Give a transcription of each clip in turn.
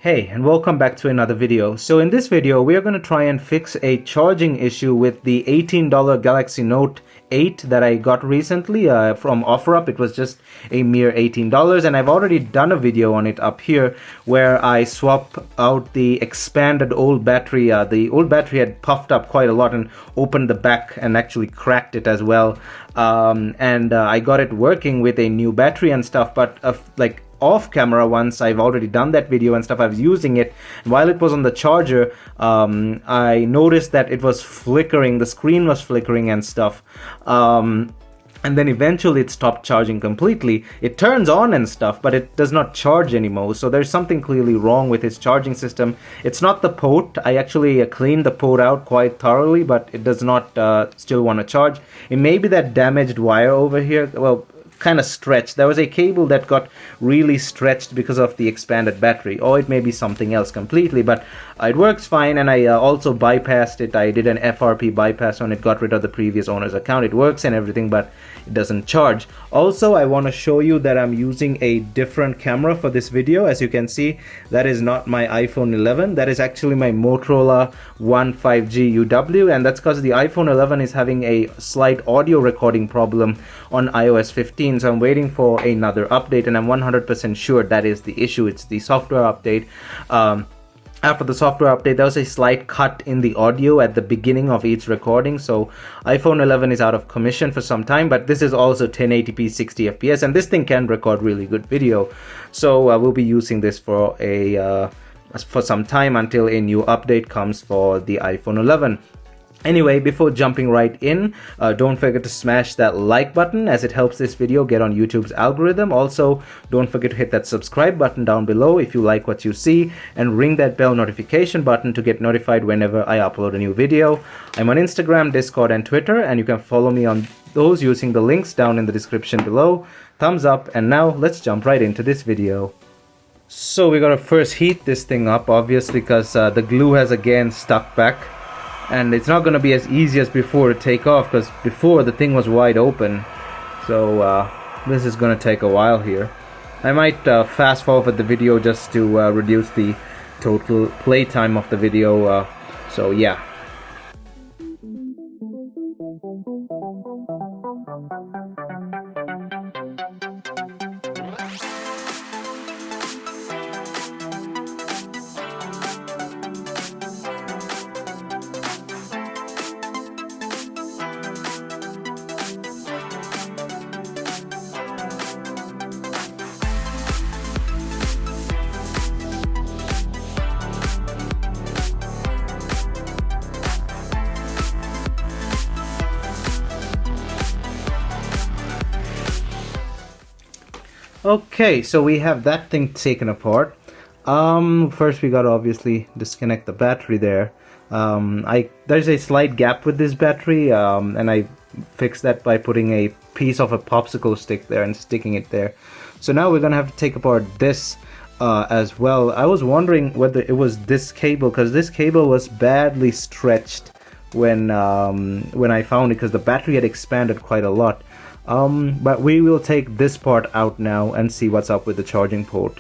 Hey, and welcome back to another video. So in this video, we are going to try and fix a charging issue with the $18 Galaxy Note 8 that I got recently from OfferUp. It was just a mere $18, and I've already done a video on it up here where I swap out the expanded old battery. The old battery had puffed up quite a lot and opened the back and actually cracked it as well. I got it working with a new battery and stuff, but like off camera, once I've already done that video and stuff, I was using it, and while it was on the charger, I noticed that it was flickering, the screen was flickering and stuff, and then eventually it stopped charging completely. It turns on and stuff, but it does not charge anymore, so there's something clearly wrong with its charging system. It's not the port. I actually cleaned the port out quite thoroughly, but it does not still want to charge. It may be that damaged wire over here, well, kind of stretched. There was a cable that got really stretched because of the expanded battery, or it may be something else completely, but it works fine. And I also bypassed it. I did an FRP bypass on it, got rid of the previous owner's account. It works and everything, but it doesn't charge. Also, I want to show you that I'm using a different camera for this video. As you can see, that is not my iPhone 11. That is actually my Motorola One 5G UW, and that's because the iPhone 11 is having a slight audio recording problem on iOS 15. So I'm waiting for another update, and I'm 100% sure that is the issue. It's the software update. After the software update, there was a slight cut in the audio at the beginning of each recording, so iPhone 11 is out of commission for some time, but this is also 1080p 60 fps, and this thing can record really good video. So we'll be using this for some time until a new update comes for the iPhone 11. Anyway, before jumping right in, don't forget to smash that like button, as it helps this video get on YouTube's algorithm. Also, don't forget to hit that subscribe button down below if you like what you see, and ring that bell notification button to get notified whenever I upload a new video. I'm on Instagram, Discord, and Twitter, and you can follow me on those using the links down in the description below. Thumbs up, and now let's jump right into this video. So we gotta first heat this thing up, obviously, because the glue has again stuck back. And it's not going to be as easy as before to take off, because before the thing was wide open. So this is going to take a while here. I might fast forward the video just to reduce the total play time of the video. So yeah. Okay, so we have that thing taken apart. First we gotta obviously disconnect the battery there. There's a slight gap with this battery, and I fixed that by putting a piece of a popsicle stick there and sticking it there. So now we're gonna have to take apart this as well. I was wondering whether it was this cable, because this cable was badly stretched when I found it, because the battery had expanded quite a lot. But we will take this part out now and see what's up with the charging port.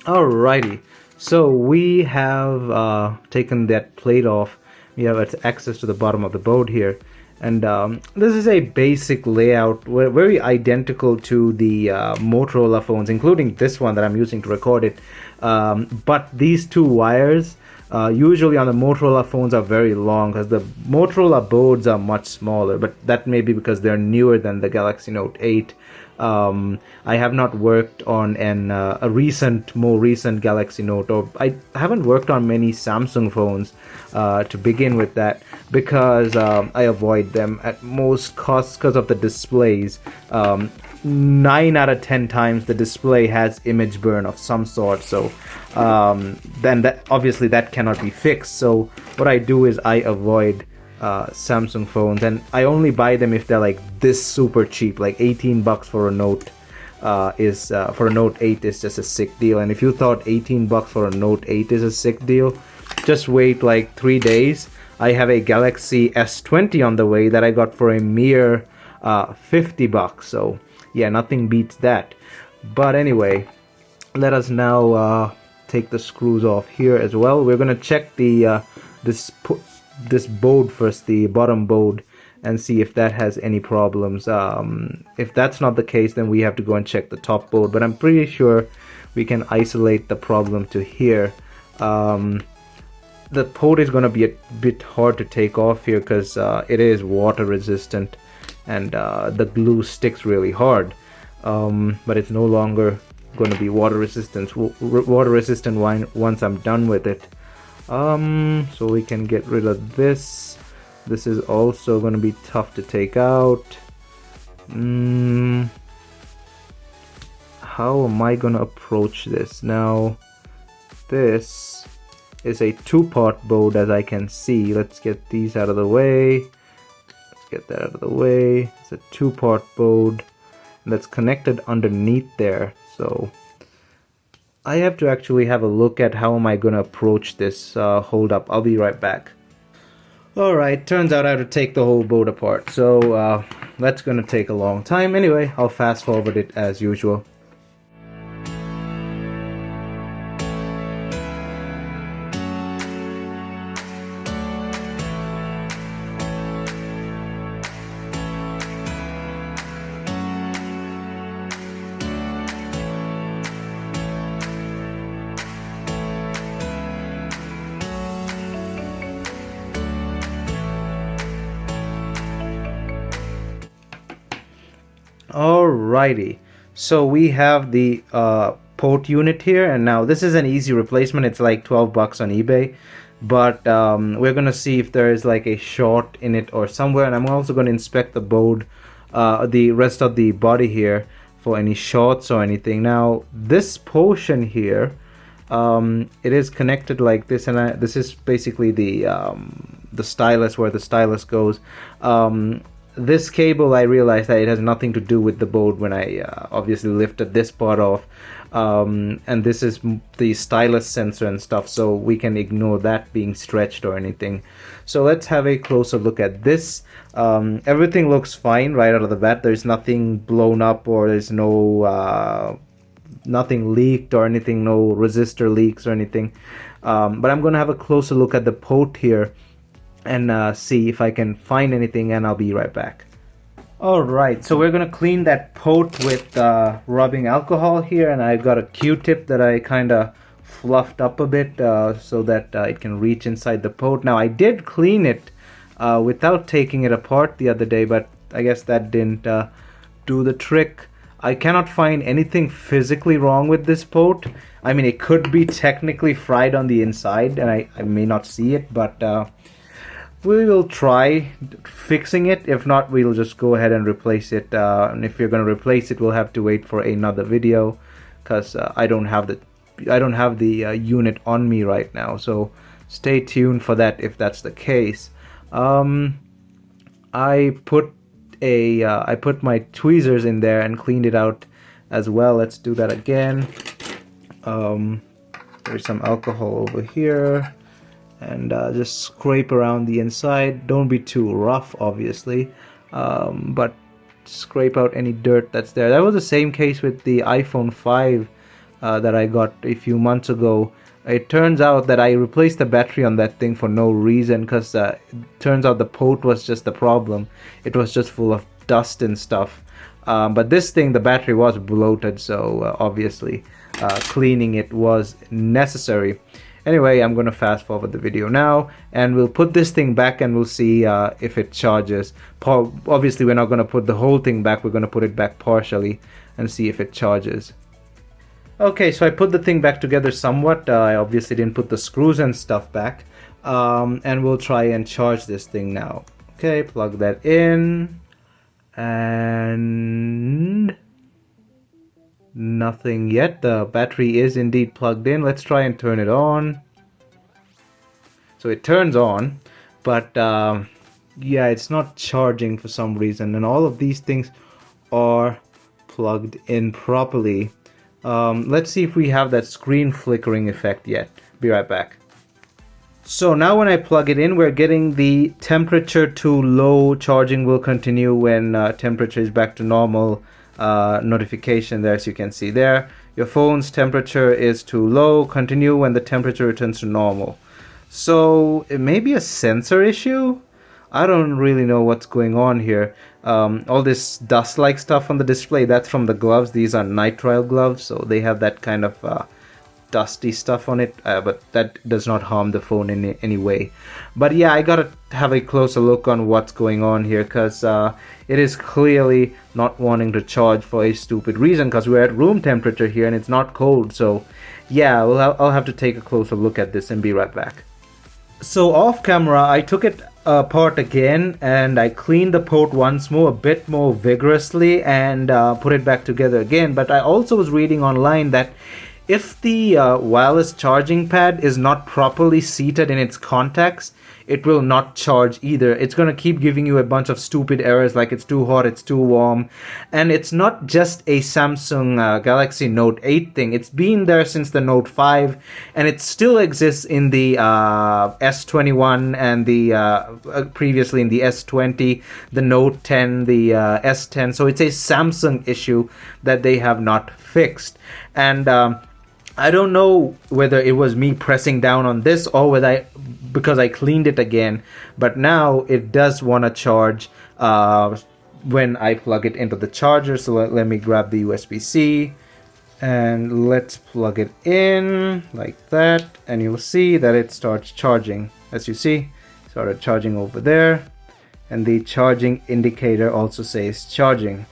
Alrighty. So we have taken that plate off. We have access to the bottom of the board here, and this is a basic layout, very identical to the Motorola phones, including this one that I'm using to record it. But these two wires, usually on the Motorola phones, are very long, because the Motorola boards are much smaller, but that may be because they're newer than the Galaxy Note 8. I have not worked on a more recent Galaxy Note, or I haven't worked on many Samsung phones to begin with, that because I avoid them at most costs because of the displays. 9 out of 10 times the display has image burn of some sort, so then obviously that cannot be fixed. So what I do is I avoid Samsung phones, and I only buy them if they're like this super cheap. Like 18 bucks for a Note for a Note 8 is just a sick deal. And if you thought 18 bucks for a Note 8 is a sick deal, just wait like 3 days. I have a Galaxy S20 on the way that I got for a mere 50 bucks. So yeah, nothing beats that. But anyway, let us now take the screws off here as well. We're gonna check the this board first, the bottom board, and see if that has any problems. If that's not the case, then we have to go and check the top board, but I'm pretty sure we can isolate the problem to here. The port is going to be a bit hard to take off here because it is water resistant, and the glue sticks really hard, but it's no longer going to be water resistant once I'm done with it. So we can get rid of this. This is also going to be tough to take out. How am I going to approach this? Now, this is a two-part board, as I can see. Let's get these out of the way. Let's get that out of the way. It's a two-part board that's connected underneath there. So I have to actually have a look at how am I going to approach this. Hold up, I'll be right back. Alright, turns out I have to take the whole board apart, so that's going to take a long time. Anyway, I'll fast forward it as usual. Alrighty, so we have the port unit here, and now this is an easy replacement. It's like 12 bucks on eBay, but we're gonna see if there is like a short in it or somewhere, and I'm also going to inspect the board, the rest of the body here, for any shorts or anything. Now this portion here, it is connected like this, and this is basically the stylus, where the stylus goes. This cable, I realized that it has nothing to do with the board when I obviously lifted this part off, and this is the stylus sensor and stuff, so we can ignore that being stretched or anything. So let's have a closer look at this. Everything looks fine right out of the bat. There's nothing blown up, or there's no nothing leaked or anything, no resistor leaks or anything, but I'm gonna have a closer look at the port here and see if I can find anything, and I'll be right back. Alright, so we're gonna clean that port with rubbing alcohol here, and I got a Q-tip that I kinda fluffed up a bit so that it can reach inside the port. Now I did clean it without taking it apart the other day, but I guess that didn't do the trick. I cannot find anything physically wrong with this port. I mean, it could be technically fried on the inside, and I may not see it, but we will try fixing it. If not, we'll just go ahead and replace it. And if you're going to replace it, we'll have to wait for another video, because I don't have the unit on me right now. So stay tuned for that if that's the case. I put my tweezers in there and cleaned it out as well. Let's do that again. There's some alcohol over here, and just scrape around the inside. Don't be too rough, obviously, but scrape out any dirt that's there. That was the same case with the iPhone 5 that I got a few months ago. It turns out that I replaced the battery on that thing for no reason, because it turns out the port was just the problem. It was just full of dust and stuff. But this thing, the battery was bloated, so obviously cleaning it was necessary. Anyway, I'm going to fast forward the video now, and we'll put this thing back, and we'll see if it charges. Obviously, we're not going to put the whole thing back. We're going to put it back partially and see if it charges. Okay, so I put the thing back together somewhat. I obviously didn't put the screws and stuff back. And we'll try and charge this thing now. Okay, plug that in. And nothing yet. The battery is indeed plugged in. Let's try and turn it on. So it turns on, but yeah, it's not charging for some reason, and all of these things are plugged in properly. Let's see if we have that screen flickering effect yet. Be right back. So now when I plug it in, we're getting the temperature too low, charging will continue when temperature is back to normal notification there, as you can see there. Your phone's temperature is too low, continue when the temperature returns to normal. So it may be a sensor issue. I don't really know what's going on here. All this dust-like stuff on the display, that's from the gloves. These are nitrile gloves, so they have that kind of dusty stuff on it, but that does not harm the phone in any way. But yeah, I gotta have a closer look on what's going on here, because it is clearly not wanting to charge for a stupid reason, because we're at room temperature here and it's not cold. So yeah, I'll have to take a closer look at this and be right back. So off camera, I took it apart again and I cleaned the port once more, a bit more vigorously, and put it back together again. But I also was reading online that if the wireless charging pad is not properly seated in its contacts, it will not charge either. It's going to keep giving you a bunch of stupid errors like it's too hot, it's too warm. And it's not just a Samsung Galaxy Note 8 thing. It's been there since the Note 5, and it still exists in the S21 and the previously in the S20, the Note 10, the S10. So it's a Samsung issue that they have not fixed. And I don't know whether it was me pressing down on this or whether because I cleaned it again, but now it does want to charge when I plug it into the charger. So let me grab the USB-C and let's plug it in like that, and you'll see that it starts charging. As you see, it started charging over there, and the charging indicator also says charging.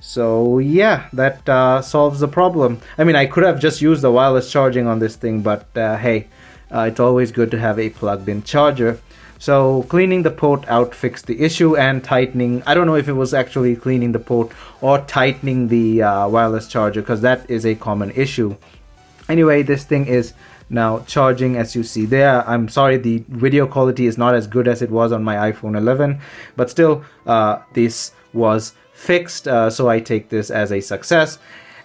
So yeah, that solves the problem. I mean, I could have just used the wireless charging on this thing, but hey, it's always good to have a plugged-in charger. So cleaning the port out fixed the issue, and tightening, I don't know if it was actually cleaning the port or tightening the wireless charger, because that is a common issue. Anyway, this thing is now charging, as you see there. I'm sorry the video quality is not as good as it was on my iPhone 11, but still this was fixed, so I take this as a success.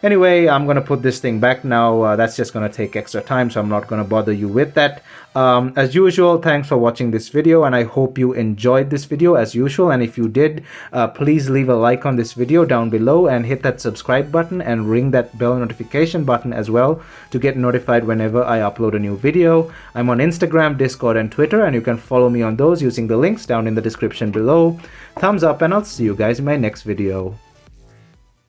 Anyway, I'm gonna put this thing back now. That's just gonna take extra time, so I'm not gonna bother you with that. As usual, thanks for watching this video, and I hope you enjoyed this video as usual. And if you did, please leave a like on this video down below and hit that subscribe button and ring that bell notification button as well to get notified whenever I upload a new video. I'm on Instagram, Discord, and Twitter, and you can follow me on those using the links down in the description below. Thumbs up, and I'll see you guys in my next video.